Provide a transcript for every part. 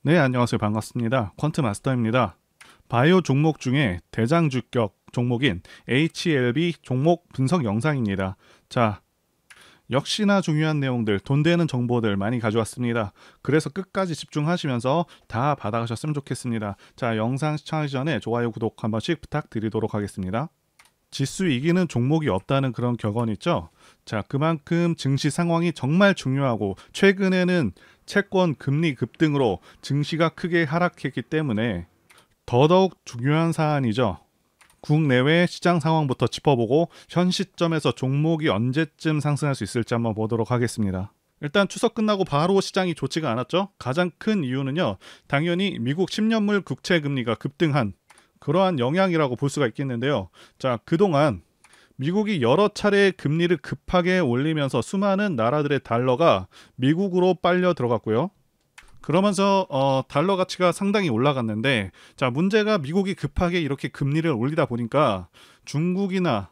네, 안녕하세요. 반갑습니다. 퀀트마스터입니다. 바이오 종목 중에 대장주격 종목인 HLB 종목 분석 영상입니다. 자, 역시나 중요한 내용들, 돈 되는 정보들 많이 가져왔습니다. 그래서 끝까지 집중하시면서 다 받아가셨으면 좋겠습니다. 자, 영상 시청하기 전에 좋아요, 구독 한 번씩 부탁드리도록 하겠습니다. 지수 이기는 종목이 없다는 그런 격언 있죠. 자, 그만큼 증시 상황이 정말 중요하고 최근에는 채권 금리 급등으로 증시가 크게 하락했기 때문에 더더욱 중요한 사안이죠. 국내외 시장 상황부터 짚어보고 현 시점에서 종목이 언제쯤 상승할 수 있을지 한번 보도록 하겠습니다. 일단 추석 끝나고 바로 시장이 좋지가 않았죠. 가장 큰 이유는요, 당연히 미국 10년물 국채 금리가 급등한 그러한 영향이라고 볼 수가 있겠는데요. 자, 그동안 미국이 여러 차례 금리를 급하게 올리면서 수많은 나라들의 달러가 미국으로 빨려 들어갔고요. 그러면서 달러 가치가 상당히 올라갔는데, 자, 문제가 미국이 급하게 이렇게 금리를 올리다 보니까 중국이나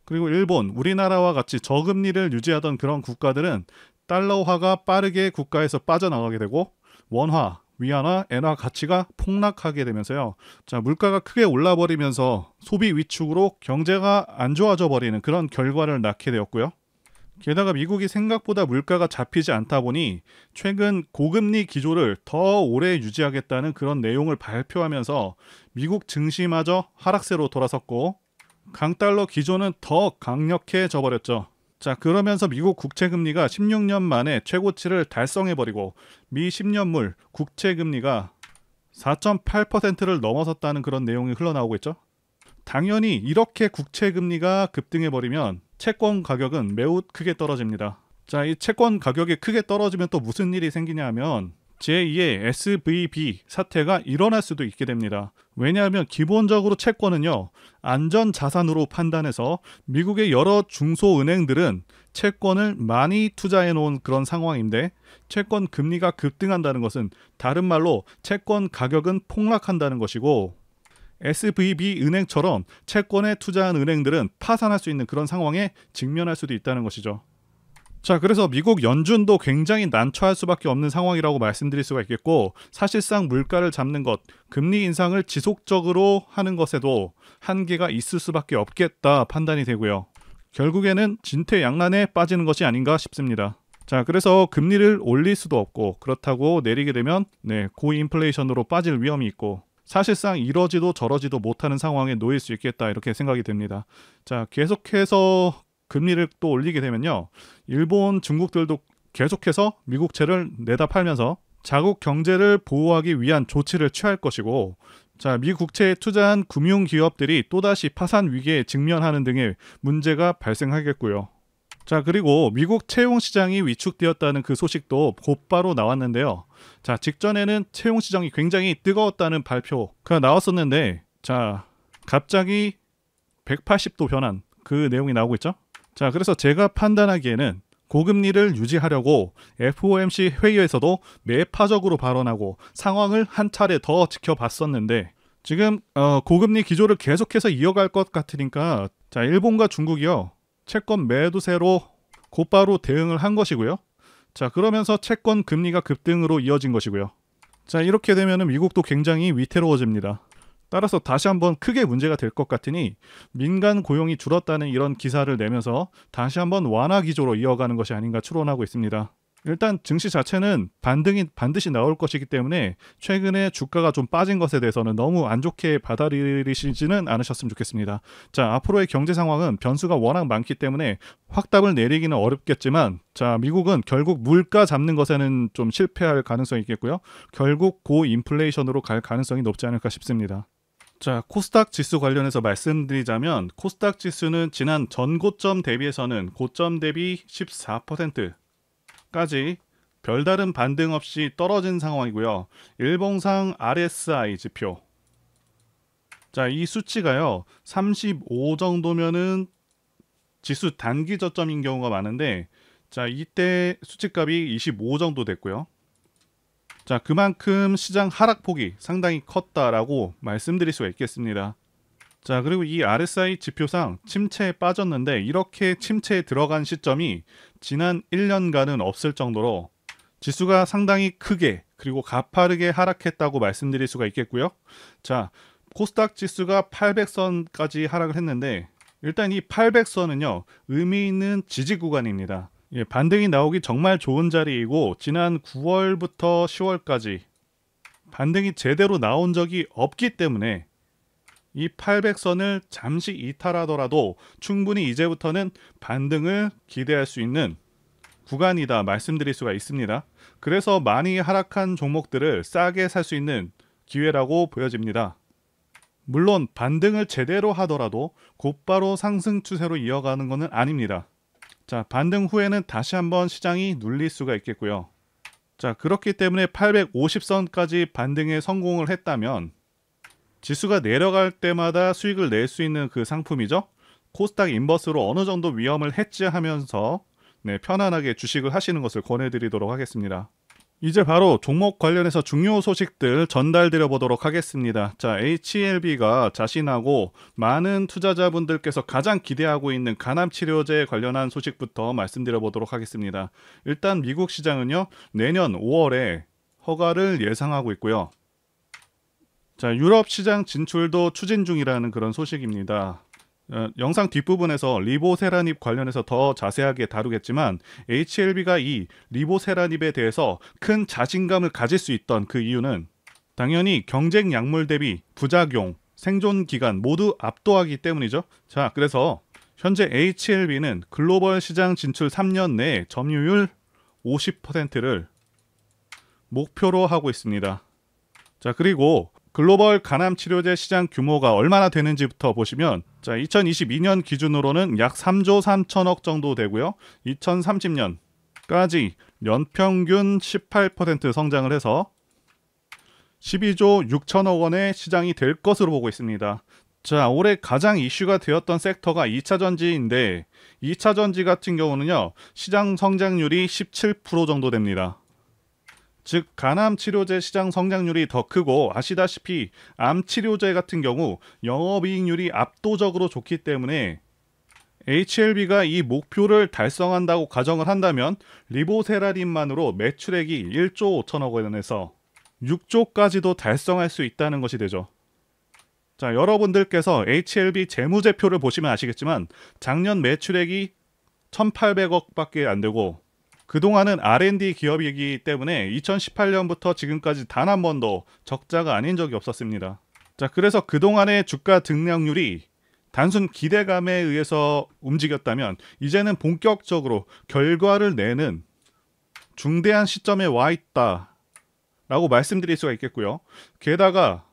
그리고 일본, 우리나라와 같이 저금리를 유지하던 그런 국가들은 달러화가 빠르게 국가에서 빠져나가게 되고 원화, 위안화, 엔화 가치가 폭락하게 되면서요. 자, 물가가 크게 올라버리면서 소비 위축으로 경제가 안 좋아져 버리는 그런 결과를 낳게 되었고요. 게다가 미국이 생각보다 물가가 잡히지 않다 보니 최근 고금리 기조를 더 오래 유지하겠다는 그런 내용을 발표하면서 미국 증시마저 하락세로 돌아섰고 강달러 기조는 더 강력해져 버렸죠. 자, 그러면서 미국 국채 금리가 16년 만에 최고치를 달성해 버리고 미 10년물 국채 금리가 4.8%를 넘어섰다는 그런 내용이 흘러나오고 있죠. 당연히 이렇게 국채 금리가 급등해 버리면 채권 가격은 매우 크게 떨어집니다. 자, 이 채권 가격이 크게 떨어지면 또 무슨 일이 생기냐 하면 제2의 SVB 사태가 일어날 수도 있게 됩니다. 왜냐하면 기본적으로 채권은요, 안전 자산으로 판단해서 미국의 여러 중소은행들은 채권을 많이 투자해 놓은 그런 상황인데, 채권 금리가 급등한다는 것은 다른 말로 채권 가격은 폭락한다는 것이고, SVB 은행처럼 채권에 투자한 은행들은 파산할 수 있는 그런 상황에 직면할 수도 있다는 것이죠. 자, 그래서 미국 연준도 굉장히 난처할 수밖에 없는 상황이라고 말씀드릴 수가 있겠고, 사실상 물가를 잡는 것, 금리 인상을 지속적으로 하는 것에도 한계가 있을 수밖에 없겠다 판단이 되고요. 결국에는 진퇴양난에 빠지는 것이 아닌가 싶습니다. 자, 그래서 금리를 올릴 수도 없고, 그렇다고 내리게 되면 고인플레이션으로 빠질 위험이 있고, 사실상 이러지도 저러지도 못하는 상황에 놓일 수 있겠다, 이렇게 생각이 됩니다. 자, 계속해서 금리를 또 올리게 되면요, 일본, 중국들도 계속해서 미국채를 내다 팔면서 자국 경제를 보호하기 위한 조치를 취할 것이고, 자, 미 국채에 투자한 금융 기업들이 또다시 파산 위기에 직면하는 등의 문제가 발생하겠고요. 자, 그리고 미국 채용 시장이 위축되었다는 그 소식도 곧바로 나왔는데요. 자, 직전에는 채용 시장이 굉장히 뜨거웠다는 발표가 나왔었는데, 자, 갑자기 180도 변한 그 내용이 나오고 있죠. 자, 그래서 제가 판단하기에는 고금리를 유지하려고 FOMC 회의에서도 매파적으로 발언하고 상황을 한 차례 더 지켜봤었는데, 지금 고금리 기조를 계속해서 이어갈 것 같으니까, 자, 일본과 중국이요, 채권 매도세로 곧바로 대응을 한 것이고요. 자, 그러면서 채권 금리가 급등으로 이어진 것이고요. 자, 이렇게 되면 미국도 굉장히 위태로워집니다. 따라서 다시 한번 크게 문제가 될 것 같으니 민간 고용이 줄었다는 이런 기사를 내면서 다시 한번 완화 기조로 이어가는 것이 아닌가 추론하고 있습니다. 일단 증시 자체는 반등이 반드시 나올 것이기 때문에 최근에 주가가 좀 빠진 것에 대해서는 너무 안 좋게 받아들이시지는 않으셨으면 좋겠습니다. 자, 앞으로의 경제 상황은 변수가 워낙 많기 때문에 확답을 내리기는 어렵겠지만, 자, 미국은 결국 물가 잡는 것에는 좀 실패할 가능성이 있겠고요. 결국 고인플레이션으로 갈 가능성이 높지 않을까 싶습니다. 자, 코스닥 지수 관련해서 말씀드리자면, 코스닥 지수는 지난 전고점 대비해서는 고점 대비 14% 까지 별다른 반등 없이 떨어진 상황이고요. 일봉상 RSI 지표, 자, 이 수치가요 35 정도면은 지수 단기 저점인 경우가 많은데, 자, 이때 수치값이 25 정도 됐고요. 자, 그만큼 시장 하락폭이 상당히 컸다라고 말씀드릴 수가 있겠습니다. 자, 그리고 이 RSI 지표상 침체에 빠졌는데, 이렇게 침체에 들어간 시점이 지난 1년간은 없을 정도로 지수가 상당히 크게 그리고 가파르게 하락했다고 말씀드릴 수가 있겠고요. 자, 코스닥 지수가 800선까지 하락을 했는데 일단 이 800선은요 의미 있는 지지 구간입니다. 예, 반등이 나오기 정말 좋은 자리이고 지난 9월부터 10월까지 반등이 제대로 나온 적이 없기 때문에 이 800선을 잠시 이탈하더라도 충분히 이제부터는 반등을 기대할 수 있는 구간이다 말씀드릴 수가 있습니다. 그래서 많이 하락한 종목들을 싸게 살 수 있는 기회라고 보여집니다. 물론 반등을 제대로 하더라도 곧바로 상승 추세로 이어가는 것은 아닙니다. 자, 반등 후에는 다시 한번 시장이 눌릴 수가 있겠고요. 자, 그렇기 때문에 850선까지 반등에 성공을 했다면 지수가 내려갈 때마다 수익을 낼 수 있는 그 상품이죠. 코스닥 인버스로 어느 정도 위험을 해지하면서 편안하게 주식을 하시는 것을 권해드리도록 하겠습니다. 이제 바로 종목 관련해서 중요 소식들 전달드려 보도록 하겠습니다. 자, HLB가 자신하고 많은 투자자분들께서 가장 기대하고 있는 간암치료제 관련한 소식부터 말씀드려 보도록 하겠습니다. 일단 미국 시장은요 내년 5월에 허가를 예상하고 있고요. 자, 유럽 시장 진출도 추진 중이라는 그런 소식입니다. 영상 뒷부분에서 리보세라닙 관련해서 더 자세하게 다루겠지만 HLB가 이 리보세라닙에 대해서 큰 자신감을 가질 수 있던 그 이유는 당연히 경쟁 약물 대비 부작용, 생존 기간 모두 압도하기 때문이죠. 자, 그래서 현재 HLB는 글로벌 시장 진출 3년 내에 점유율 50%를 목표로 하고 있습니다. 자, 그리고 글로벌 간암치료제 시장 규모가 얼마나 되는지부터 보시면 자, 2022년 기준으로는 약 3조 3천억 정도 되고요. 2030년까지 연평균 18% 성장을 해서 12조 6천억 원의 시장이 될 것으로 보고 있습니다. 자, 올해 가장 이슈가 되었던 섹터가 2차전지인데 2차전지 같은 경우는요 시장 성장률이 17% 정도 됩니다. 즉 간암치료제 시장 성장률이 더 크고 아시다시피 암치료제 같은 경우 영업이익률이 압도적으로 좋기 때문에 HLB가 이 목표를 달성한다고 가정을 한다면 리보세라닙만으로 매출액이 1조 5천억 원에서 6조까지도 달성할 수 있다는 것이 되죠. 자, 여러분들께서 HLB 재무제표를 보시면 아시겠지만 작년 매출액이 1,800억 밖에 안 되고 그동안은 R&D 기업이기 때문에 2018년부터 지금까지 단 한 번도 적자가 아닌 적이 없었습니다. 자, 그래서 그동안의 주가 등락률이 단순 기대감에 의해서 움직였다면 이제는 본격적으로 결과를 내는 중대한 시점에 와 있다 라고 말씀드릴 수가 있겠고요. 게다가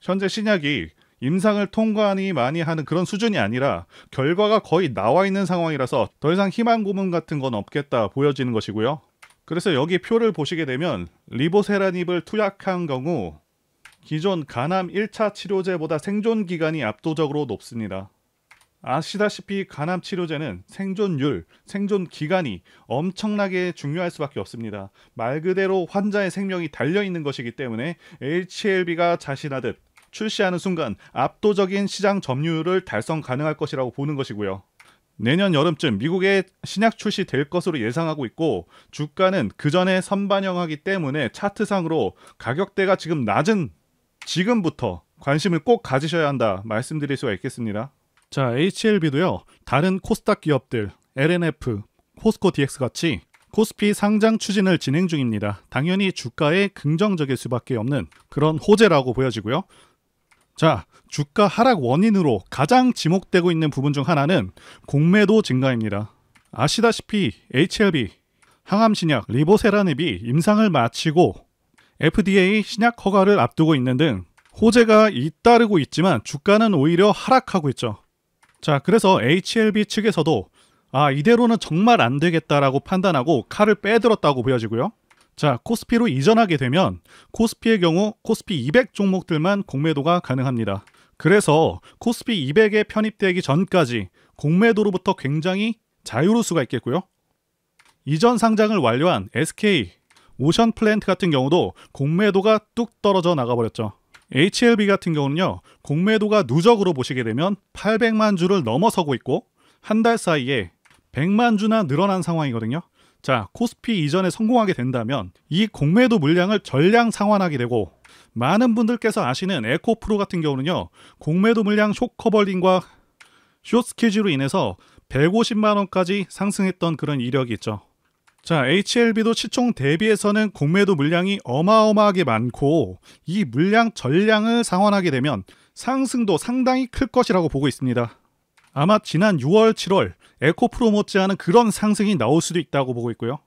현재 신약이 임상을 통과하니 많이 하는 그런 수준이 아니라 결과가 거의 나와 있는 상황이라서 더 이상 희망 고문 같은 건 없겠다 보여지는 것이고요. 그래서 여기 표를 보시게 되면 리보세라닙을 투약한 경우 기존 간암 1차 치료제보다 생존 기간이 압도적으로 높습니다. 아시다시피 간암 치료제는 생존율, 생존 기간이 엄청나게 중요할 수밖에 없습니다. 말 그대로 환자의 생명이 달려있는 것이기 때문에 HLB가 자신하듯 출시하는 순간 압도적인 시장 점유율을 달성 가능할 것이라고 보는 것이고요. 내년 여름쯤 미국에 신약 출시될 것으로 예상하고 있고 주가는 그 전에 선반영하기 때문에 차트상으로 가격대가 지금 낮은 지금부터 관심을 꼭 가지셔야 한다 말씀드릴 수가 있겠습니다. 자, HLB도요 다른 코스닥 기업들 LNF, 포스코 DX 같이 코스피 상장 추진을 진행 중입니다. 당연히 주가에 긍정적일 수밖에 없는 그런 호재라고 보여지고요. 자, 주가 하락 원인으로 가장 지목되고 있는 부분 중 하나는 공매도 증가입니다. 아시다시피 HLB, 항암신약 리보세라닙이 임상을 마치고 FDA 신약 허가를 앞두고 있는 등 호재가 잇따르고 있지만 주가는 오히려 하락하고 있죠. 자, 그래서 HLB 측에서도 이대로는 정말 안 되겠다라고 판단하고 칼을 빼들었다고 보여지고요. 자, 코스피로 이전하게 되면 코스피의 경우 코스피 200 종목들만 공매도가 가능합니다. 그래서 코스피 200에 편입되기 전까지 공매도로부터 굉장히 자유로울 수가 있겠고요. 이전 상장을 완료한 SK, 오션플랜트 같은 경우도 공매도가 뚝 떨어져 나가버렸죠. HLB 같은 경우는요, 공매도가 누적으로 보시게 되면 800만 주를 넘어서고 있고 한 달 사이에 100만 주나 늘어난 상황이거든요. 자, 코스피 이전에 성공하게 된다면 이 공매도 물량을 전량 상환하게 되고, 많은 분들께서 아시는 에코프로 같은 경우는요, 공매도 물량 숏커버링과 숏스퀴즈로 인해서 150만 원까지 상승했던 그런 이력이 있죠. 자, HLB도 시총 대비해서는 공매도 물량이 어마어마하게 많고, 이 물량 전량을 상환하게 되면 상승도 상당히 클 것이라고 보고 있습니다. 아마 지난 6월, 7월 에코프로 못지않은 그런 상승이 나올 수도 있다고 보고 있고요.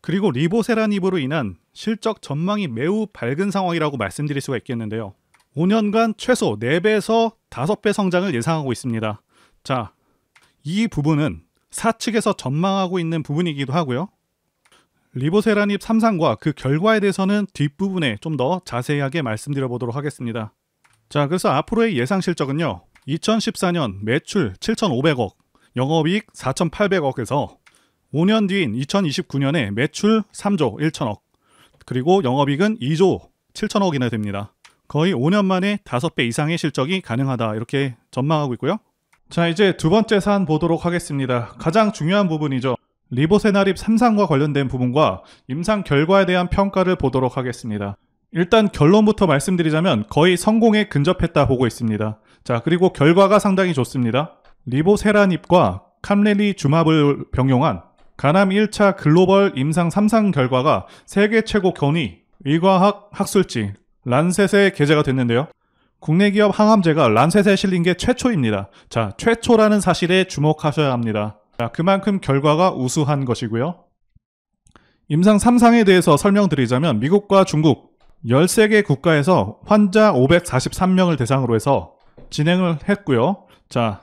그리고 리보세라닙으로 인한 실적 전망이 매우 밝은 상황이라고 말씀드릴 수가 있겠는데요. 5년간 최소 4배에서 5배 성장을 예상하고 있습니다. 자, 이 부분은 사측에서 전망하고 있는 부분이기도 하고요. 리보세라닙 3상과 그 결과에 대해서는 뒷부분에 좀 더 자세하게 말씀드려 보도록 하겠습니다. 자, 그래서 앞으로의 예상 실적은요, 2014년 매출 7,500억, 영업이익 4,800억에서 5년 뒤인 2029년에 매출 3조 1천억, 그리고 영업이익은 2조 7천억이나 됩니다. 거의 5년 만에 5배 이상의 실적이 가능하다, 이렇게 전망하고 있고요. 자, 이제 두 번째 사안 보도록 하겠습니다. 가장 중요한 부분이죠. 리보세라닙 3상과 관련된 부분과 임상 결과에 대한 평가를 보도록 하겠습니다. 일단 결론부터 말씀드리자면 거의 성공에 근접했다 보고 있습니다. 자, 그리고 결과가 상당히 좋습니다. 리보세라닙과 캄렐리주맙을 병용한 가남 1차 글로벌 임상 3상 결과가 세계 최고 권위 의과학 학술지 란셋에 게재가 됐는데요. 국내 기업 항암제가 란셋에 실린 게 최초입니다. 자, 최초라는 사실에 주목하셔야 합니다. 자, 그만큼 결과가 우수한 것이고요. 임상 3상에 대해서 설명드리자면 미국과 중국 13개 국가에서 환자 543명을 대상으로 해서 진행을 했고요. 자,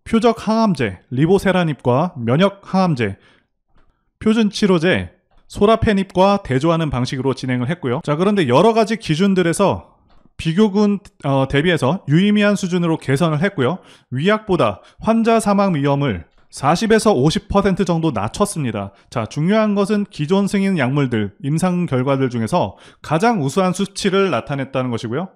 표적 항암제 리보세라닙과 면역 항암제 표준 치료제 소라페닙과 대조하는 방식으로 진행을 했고요. 자, 그런데 여러 가지 기준들에서 비교군 대비해서 유의미한 수준으로 개선을 했고요. 위약보다 환자 사망 위험을 40에서 50% 정도 낮췄습니다. 자, 중요한 것은 기존 승인 약물들, 임상 결과들 중에서 가장 우수한 수치를 나타냈다는 것이고요.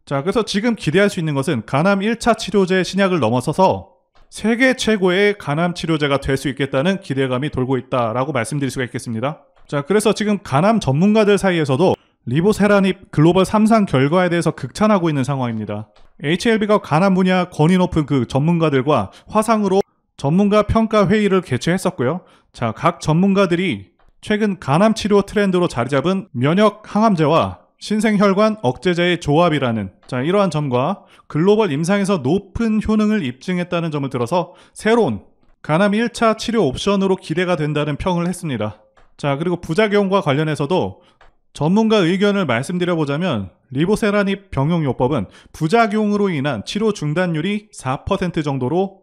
자, 그래서 지금 기대할 수 있는 것은 가남 1차 치료제 신약을 넘어서서 세계 최고의 간암 치료제가 될 수 있겠다는 기대감이 돌고 있다라고 말씀드릴 수가 있겠습니다. 자, 그래서 지금 간암 전문가들 사이에서도 리보세라닙 글로벌 3상 결과에 대해서 극찬하고 있는 상황입니다. HLB가 간암 분야 권위 높은 그 전문가들과 화상으로 전문가 평가 회의를 개최했었고요. 자, 각 전문가들이 최근 간암 치료 트렌드로 자리 잡은 면역 항암제와 신생혈관 억제제의 조합이라는, 자, 이러한 점과 글로벌 임상에서 높은 효능을 입증했다는 점을 들어서 새로운 간암 1차 치료 옵션으로 기대가 된다는 평을 했습니다. 자, 그리고 부작용과 관련해서도 전문가 의견을 말씀드려보자면 리보세라닙 병용요법은 부작용으로 인한 치료 중단율이 4% 정도로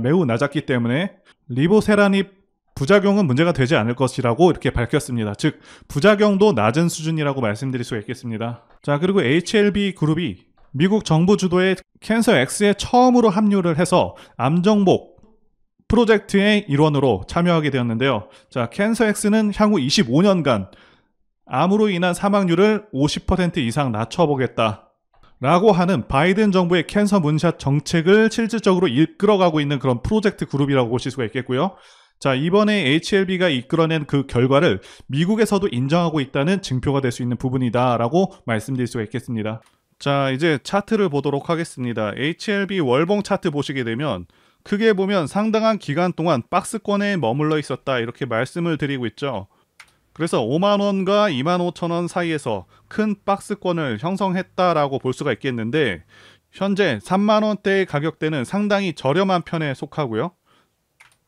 매우 낮았기 때문에 리보세라닙 부작용은 문제가 되지 않을 것이라고 이렇게 밝혔습니다. 즉, 부작용도 낮은 수준이라고 말씀드릴 수 있겠습니다. 자, 그리고 HLB 그룹이 미국 정부 주도의 캔서X에 처음으로 합류를 해서 암정복 프로젝트의 일원으로 참여하게 되었는데요. 자, 캔서X는 향후 25년간 암으로 인한 사망률을 50% 이상 낮춰보겠다 라고 하는 바이든 정부의 캔서 문샷 정책을 실질적으로 이끌어가고 있는 그런 프로젝트 그룹이라고 보실 수가 있겠고요. 자, 이번에 HLB가 이끌어낸 그 결과를 미국에서도 인정하고 있다는 증표가 될 수 있는 부분이다 라고 말씀드릴 수가 있겠습니다. 자, 이제 차트를 보도록 하겠습니다. HLB 월봉 차트 보시게 되면 크게 보면 상당한 기간 동안 박스권에 머물러 있었다, 이렇게 말씀을 드리고 있죠. 그래서 5만원과 25,000원 사이에서 큰 박스권을 형성했다라고 볼 수가 있겠는데, 현재 3만원대의 가격대는 상당히 저렴한 편에 속하고요.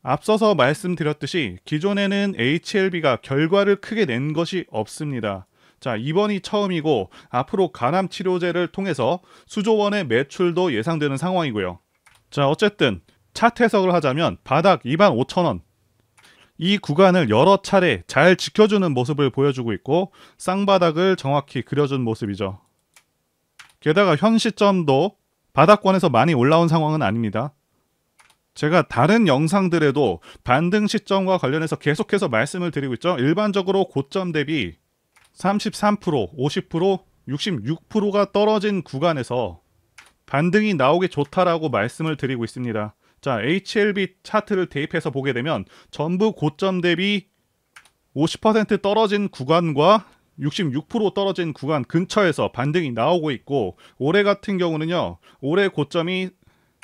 앞서서 말씀드렸듯이 기존에는 HLB가 결과를 크게 낸 것이 없습니다. 자, 이번이 처음이고 앞으로 간암 치료제를 통해서 수조 원의 매출도 예상되는 상황이고요. 자, 어쨌든 차트 해석을 하자면 바닥 25,000원, 이 구간을 여러 차례 잘 지켜주는 모습을 보여주고 있고 쌍바닥을 정확히 그려준 모습이죠. 게다가 현 시점도 바닥권에서 많이 올라온 상황은 아닙니다. 제가 다른 영상들에도 반등 시점과 관련해서 계속해서 말씀을 드리고 있죠. 일반적으로 고점 대비 33%, 50%, 66%가 떨어진 구간에서 반등이 나오기 좋다라고 말씀을 드리고 있습니다. 자, HLB 차트를 대입해서 보게 되면 전부 고점 대비 50% 떨어진 구간과 66% 떨어진 구간 근처에서 반등이 나오고 있고, 올해 같은 경우는요, 올해 고점이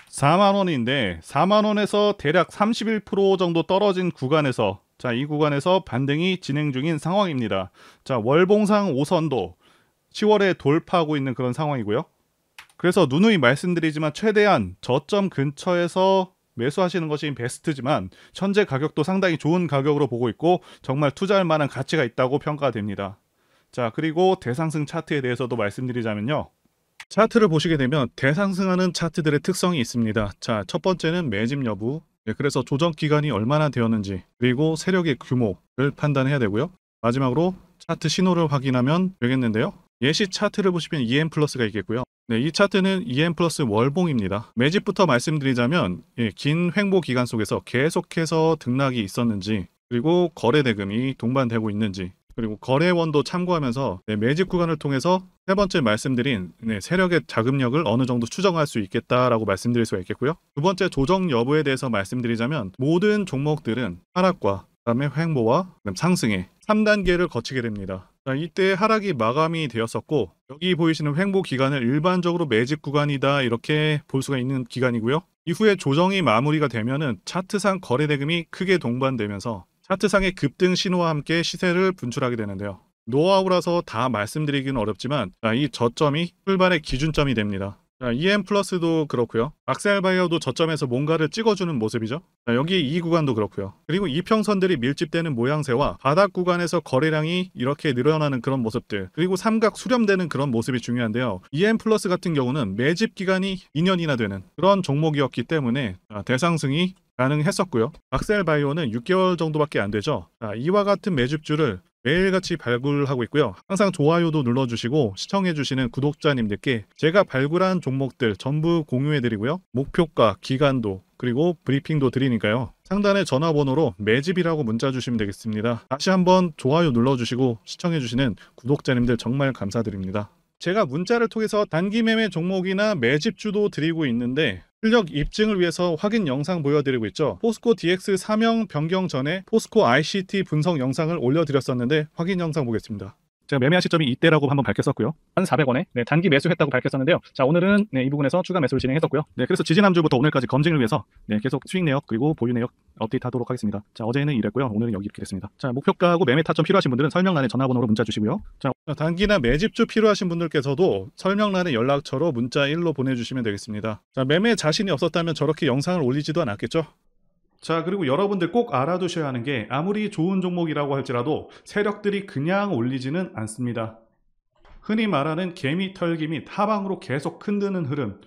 4만원인데 4만원에서 대략 31% 정도 떨어진 구간에서, 자, 이 구간에서 반등이 진행 중인 상황입니다. 자, 월봉상 5선도 10월에 돌파하고 있는 그런 상황이고요. 그래서 누누이 말씀드리지만 최대한 저점 근처에서 매수하시는 것이 베스트지만 현재 가격도 상당히 좋은 가격으로 보고 있고 정말 투자할 만한 가치가 있다고 평가됩니다. 자, 그리고 대상승 차트에 대해서도 말씀드리자면요, 차트를 보시게 되면 대상승하는 차트들의 특성이 있습니다. 자, 첫 번째는 매집 여부, 그래서 조정 기간이 얼마나 되었는지, 그리고 세력의 규모를 판단해야 되고요. 마지막으로 차트 신호를 확인하면 되겠는데요, 예시 차트를 보시면 EM 플러스가 있겠고요. 이 차트는 EM 플러스 월봉입니다. 매집부터 말씀드리자면 긴 횡보 기간 속에서 계속해서 등락이 있었는지, 그리고 거래 대금이 동반되고 있는지, 그리고 거래원도 참고하면서 매집 구간을 통해서 세 번째 말씀드린 세력의 자금력을 어느 정도 추정할 수 있겠다라고 말씀드릴 수가 있겠고요. 두 번째 조정 여부에 대해서 말씀드리자면 모든 종목들은 하락과 그다음에 횡보와 그다음 상승의 3단계를 거치게 됩니다. 자, 이때 하락이 마감이 되었었고, 여기 보이시는 횡보 기간을 일반적으로 매집 구간이다 이렇게 볼 수가 있는 기간이고요. 이후에 조정이 마무리가 되면은 차트상 거래 대금이 크게 동반되면서 차트상의 급등 신호와 함께 시세를 분출하게 되는데요. 노하우라서 다 말씀드리기는 어렵지만, 이 저점이 출발의 기준점이 됩니다. 자, EM 플러스도 그렇고요. 악셀바이어도 저점에서 뭔가를 찍어주는 모습이죠. 자, 여기 이 구간도 그렇고요. 그리고 이평선들이 밀집되는 모양새와 바닥 구간에서 거래량이 이렇게 늘어나는 그런 모습들, 그리고 삼각 수렴되는 그런 모습이 중요한데요. EM 플러스 같은 경우는 매집 기간이 2년이나 되는 그런 종목이었기 때문에 대상승이 가능했었고요. 악셀바이오는 6개월 정도밖에 안 되죠. 자, 이와 같은 매집주를 매일같이 발굴하고 있고요. 항상 좋아요도 눌러주시고 시청해주시는 구독자님들께 제가 발굴한 종목들 전부 공유해드리고요. 목표가, 기간도, 그리고 브리핑도 드리니까요. 상단의 전화번호로 매집이라고 문자 주시면 되겠습니다. 다시 한번 좋아요 눌러주시고 시청해주시는 구독자님들 정말 감사드립니다. 제가 문자를 통해서 단기 매매 종목이나 매집주도 드리고 있는데 실력 입증을 위해서 확인 영상 보여드리고 있죠. 포스코 DX 사명 변경 전에 포스코 ICT 분석 영상을 올려드렸었는데 확인 영상 보겠습니다. 제가 매매한 시점이 이때라고 한번 밝혔었고요. 1,400원에 단기 매수했다고 밝혔었는데요. 자, 오늘은 이 부분에서 추가 매수를 진행했었고요. 그래서 지지난주부터 오늘까지 검증을 위해서 계속 수익 내역 그리고 보유 내역 업데이트하도록 하겠습니다. 자, 어제는 이랬고요. 오늘은 여기 이렇게 됐습니다. 자, 목표가하고 매매 타점 필요하신 분들은 설명란에 전화번호로 문자 주시고요. 자, 단기나 매집주 필요하신 분들께서도 설명란에 연락처로 문자 1로 보내주시면 되겠습니다. 자, 매매 자신이 없었다면 저렇게 영상을 올리지도 않았겠죠. 자, 그리고 여러분들 꼭 알아두셔야 하는 게 아무리 좋은 종목이라고 할지라도 세력들이 그냥 올리지는 않습니다. 흔히 말하는 개미 털기 및 하방으로 계속 흔드는 흐름,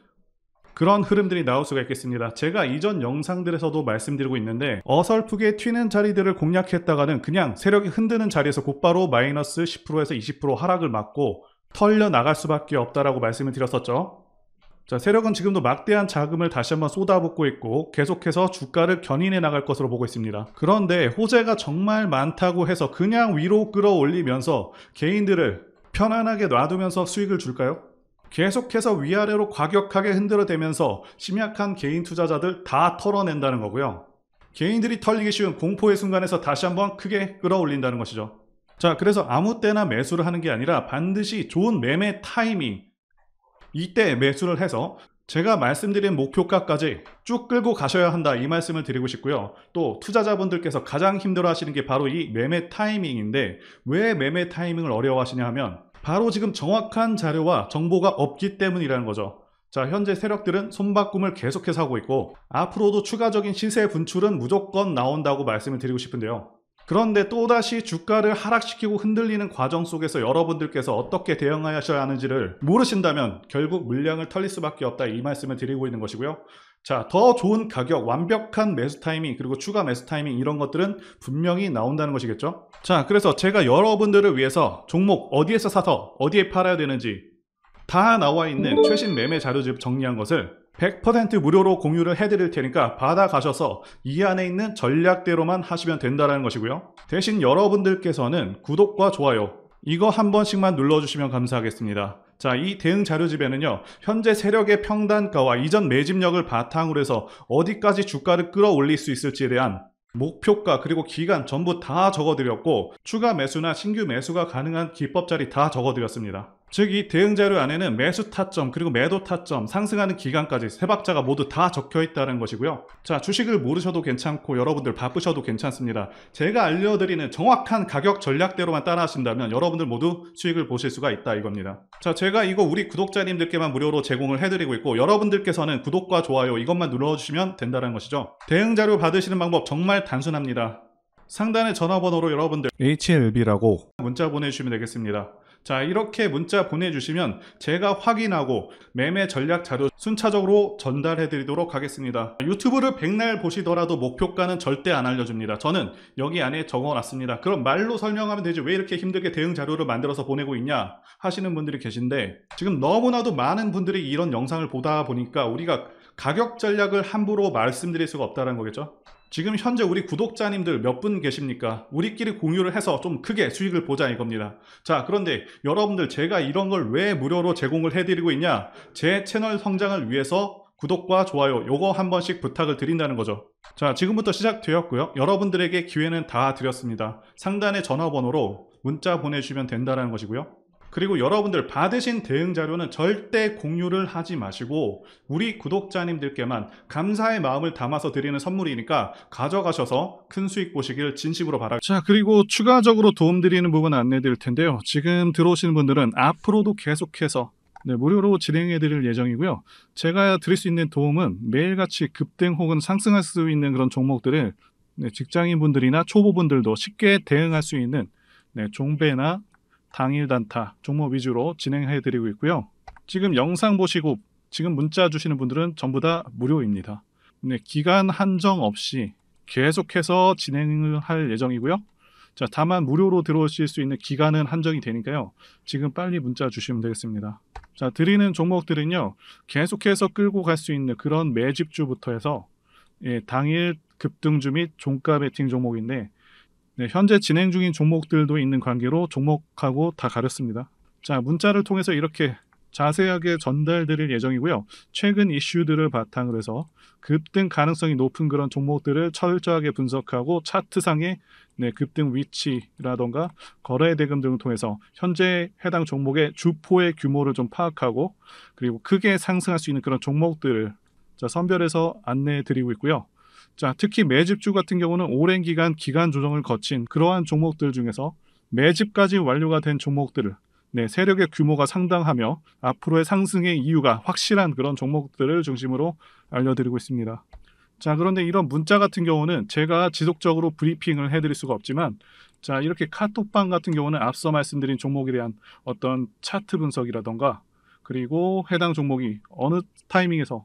그런 흐름들이 나올 수가 있겠습니다. 제가 이전 영상들에서도 말씀드리고 있는데 어설프게 튀는 자리들을 공략했다가는 그냥 세력이 흔드는 자리에서 곧바로 마이너스 10%에서 20% 하락을 맞고 털려 나갈 수밖에 없다라고 말씀을 드렸었죠. 자, 세력은 지금도 막대한 자금을 다시 한번 쏟아붓고 있고 계속해서 주가를 견인해 나갈 것으로 보고 있습니다. 그런데 호재가 정말 많다고 해서 그냥 위로 끌어올리면서 개인들을 편안하게 놔두면서 수익을 줄까요? 계속해서 위아래로 과격하게 흔들어대면서 심약한 개인 투자자들 다 털어낸다는 거고요. 개인들이 털리기 쉬운 공포의 순간에서 다시 한번 크게 끌어올린다는 것이죠. 자, 그래서 아무 때나 매수를 하는 게 아니라 반드시 좋은 매매 타이밍, 이때 매수를 해서 제가 말씀드린 목표가까지 쭉 끌고 가셔야 한다, 이 말씀을 드리고 싶고요. 또 투자자분들께서 가장 힘들어 하시는 게 바로 이 매매 타이밍인데, 왜 매매 타이밍을 어려워하시냐 하면 바로 지금 정확한 자료와 정보가 없기 때문이라는 거죠. 자, 현재 세력들은 손바꿈을 계속해서 하고 있고 앞으로도 추가적인 시세 분출은 무조건 나온다고 말씀을 드리고 싶은데요. 그런데 또다시 주가를 하락시키고 흔들리는 과정 속에서 여러분들께서 어떻게 대응하셔야 하는지를 모르신다면 결국 물량을 털릴 수밖에 없다, 이 말씀을 드리고 있는 것이고요. 자, 더 좋은 가격, 완벽한 매수 타이밍, 그리고 추가 매수 타이밍, 이런 것들은 분명히 나온다는 것이겠죠. 자, 그래서 제가 여러분들을 위해서 종목 어디에서 사서 어디에 팔아야 되는지 다 나와 있는 최신 매매 자료집 정리한 것을 100% 무료로 공유를 해드릴 테니까 받아가셔서 이 안에 있는 전략대로만 하시면 된다는 것이고요. 대신 여러분들께서는 구독과 좋아요 이거 한 번씩만 눌러주시면 감사하겠습니다. 자, 이 대응 자료집에는요, 현재 세력의 평단가와 이전 매집력을 바탕으로 해서 어디까지 주가를 끌어올릴 수 있을지에 대한 목표가 그리고 기간 전부 다 적어드렸고, 추가 매수나 신규 매수가 가능한 기법 자리 다 적어드렸습니다. 즉, 이 대응 자료 안에는 매수 타점 그리고 매도 타점, 상승하는 기간까지 세 박자가 모두 다 적혀 있다는 것이고요. 자, 주식을 모르셔도 괜찮고 여러분들 바쁘셔도 괜찮습니다. 제가 알려드리는 정확한 가격 전략대로만 따라하신다면 여러분들 모두 수익을 보실 수가 있다 이겁니다. 자, 제가 이거 우리 구독자님들께만 무료로 제공을 해드리고 있고, 여러분들께서는 구독과 좋아요 이것만 눌러주시면 된다는 것이죠. 대응 자료 받으시는 방법 정말 단순합니다. 상단의 전화번호로 여러분들 HLB라고 문자 보내주시면 되겠습니다. 자, 이렇게 문자 보내주시면 제가 확인하고 매매 전략 자료 순차적으로 전달해 드리도록 하겠습니다. 유튜브를 백날 보시더라도 목표가는 절대 안 알려줍니다. 저는 여기 안에 적어놨습니다. 그럼 말로 설명하면 되지 왜 이렇게 힘들게 대응 자료를 만들어서 보내고 있냐 하시는 분들이 계신데, 지금 너무나도 많은 분들이 이런 영상을 보다 보니까 우리가 가격 전략을 함부로 말씀드릴 수가 없다는 거겠죠. 지금 현재 우리 구독자님들 몇 분 계십니까? 우리끼리 공유를 해서 좀 크게 수익을 보자 이겁니다. 자, 그런데 여러분들 제가 이런 걸 왜 무료로 제공을 해드리고 있냐? 제 채널 성장을 위해서 구독과 좋아요 요거 한 번씩 부탁을 드린다는 거죠. 자, 지금부터 시작되었고요. 여러분들에게 기회는 다 드렸습니다. 상단의 전화번호로 문자 보내주시면 된다는 것이고요. 그리고 여러분들 받으신 대응 자료는 절대 공유를 하지 마시고 우리 구독자님들께만 감사의 마음을 담아서 드리는 선물이니까 가져가셔서 큰 수익 보시길 진심으로 바랍니다. 자, 그리고 추가적으로 도움드리는 부분 안내 드릴 텐데요. 지금 들어오시는 분들은 앞으로도 계속해서 무료로 진행해 드릴 예정이고요. 제가 드릴 수 있는 도움은 매일같이 급등 혹은 상승할 수 있는 그런 종목들을 직장인분들이나 초보분들도 쉽게 대응할 수 있는 종배나 당일 단타 종목 위주로 진행해 드리고 있고요. 지금 영상 보시고 지금 문자 주시는 분들은 전부 다 무료입니다. 기간 한정 없이 계속해서 진행을 할 예정이고요. 자, 다만 무료로 들어오실 수 있는 기간은 한정이 되니까요. 지금 빨리 문자 주시면 되겠습니다. 자, 드리는 종목들은요, 계속해서 끌고 갈 수 있는 그런 매집주부터 해서 당일 급등주 및 종가 베팅 종목인데, 현재 진행 중인 종목들도 있는 관계로 종목하고 다 가렸습니다. 자, 문자를 통해서 이렇게 자세하게 전달드릴 예정이고요. 최근 이슈들을 바탕으로 해서 급등 가능성이 높은 그런 종목들을 철저하게 분석하고 차트상의 급등 위치라던가 거래 대금 등을 통해서 현재 해당 종목의 주포의 규모를 좀 파악하고, 그리고 크게 상승할 수 있는 그런 종목들을 선별해서 안내해 드리고 있고요. 자, 특히 매집주 같은 경우는 오랜 기간 조정을 거친 그러한 종목들 중에서 매집까지 완료가 된 종목들을 세력의 규모가 상당하며 앞으로의 상승의 이유가 확실한 그런 종목들을 중심으로 알려드리고 있습니다. 자, 그런데 이런 문자 같은 경우는 제가 지속적으로 브리핑을 해드릴 수가 없지만, 자, 이렇게 카톡방 같은 경우는 앞서 말씀드린 종목에 대한 어떤 차트 분석이라던가, 그리고 해당 종목이 어느 타이밍에서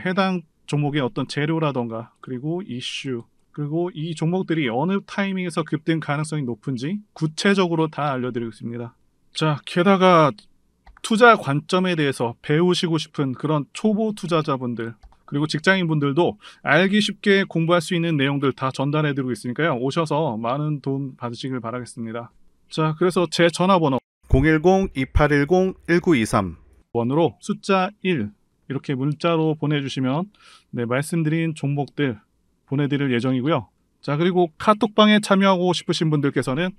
해당 종목의 어떤 재료라던가, 그리고 이슈, 그리고 이 종목들이 어느 타이밍에서 급등 가능성이 높은지 구체적으로 다 알려드리고 있습니다. 자, 게다가 투자 관점에 대해서 배우시고 싶은 그런 초보 투자자분들, 그리고 직장인분들도 알기 쉽게 공부할 수 있는 내용들 다 전달해드리고 있으니까요. 오셔서 많은 도움 받으시길 바라겠습니다. 자, 그래서 제 전화번호 010-2810-1923 번호로 숫자 1 이렇게 문자로 보내주시면 말씀드린 종목들 보내드릴 예정이고요. 자, 그리고 카톡방에 참여하고 싶으신 분들께서는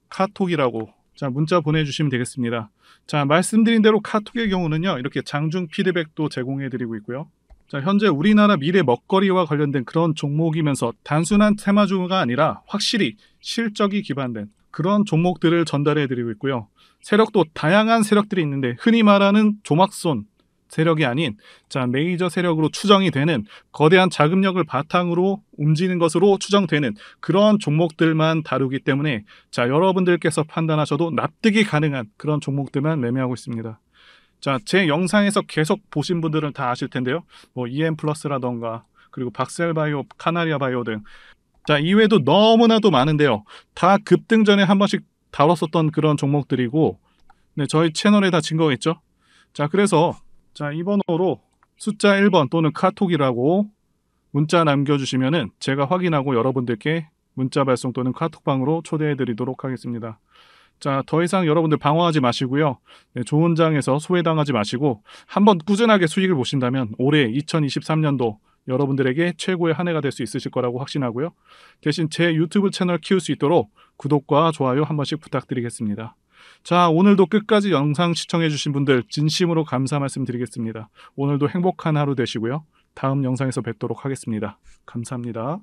카톡이라고 문자 보내주시면 되겠습니다. 자, 말씀드린 대로 카톡의 경우는요, 이렇게 장중 피드백도 제공해드리고 있고요. 자, 현재 우리나라 미래 먹거리와 관련된 그런 종목이면서 단순한 테마주가 아니라 확실히 실적이 기반된 그런 종목들을 전달해드리고 있고요. 세력도 다양한 세력들이 있는데 흔히 말하는 조막손 세력이 아닌 메이저 세력으로 추정이 되는 거대한 자금력을 바탕으로 움직이는 것으로 추정되는 그런 종목들만 다루기 때문에 여러분들께서 판단하셔도 납득이 가능한 그런 종목들만 매매하고 있습니다. 자, 제 영상에서 계속 보신 분들은 다 아실 텐데요. EM플러스라던가 그리고 박셀바이오, 카나리아바이오 등 이외에도 너무나도 많은데요. 다 급등 전에 한 번씩 다뤘었던 그런 종목들이고 저희 채널에 다 증거가 있죠. 자, 그래서 이 번호로 숫자 1번 또는 카톡이라고 문자 남겨주시면은 제가 확인하고 여러분들께 문자 발송 또는 카톡방으로 초대해 드리도록 하겠습니다. 자, 더 이상 여러분들 방황하지 마시고요. 네, 좋은 장에서 소외당하지 마시고 한번 꾸준하게 수익을 보신다면 올해 2023년도 여러분들에게 최고의 한 해가 될 수 있으실 거라고 확신하고요. 대신 제 유튜브 채널 키울 수 있도록 구독과 좋아요 한 번씩 부탁드리겠습니다. 자, 오늘도 끝까지 영상 시청해주신 분들 진심으로 감사 말씀드리겠습니다. 오늘도 행복한 하루 되시고요. 다음 영상에서 뵙도록 하겠습니다. 감사합니다.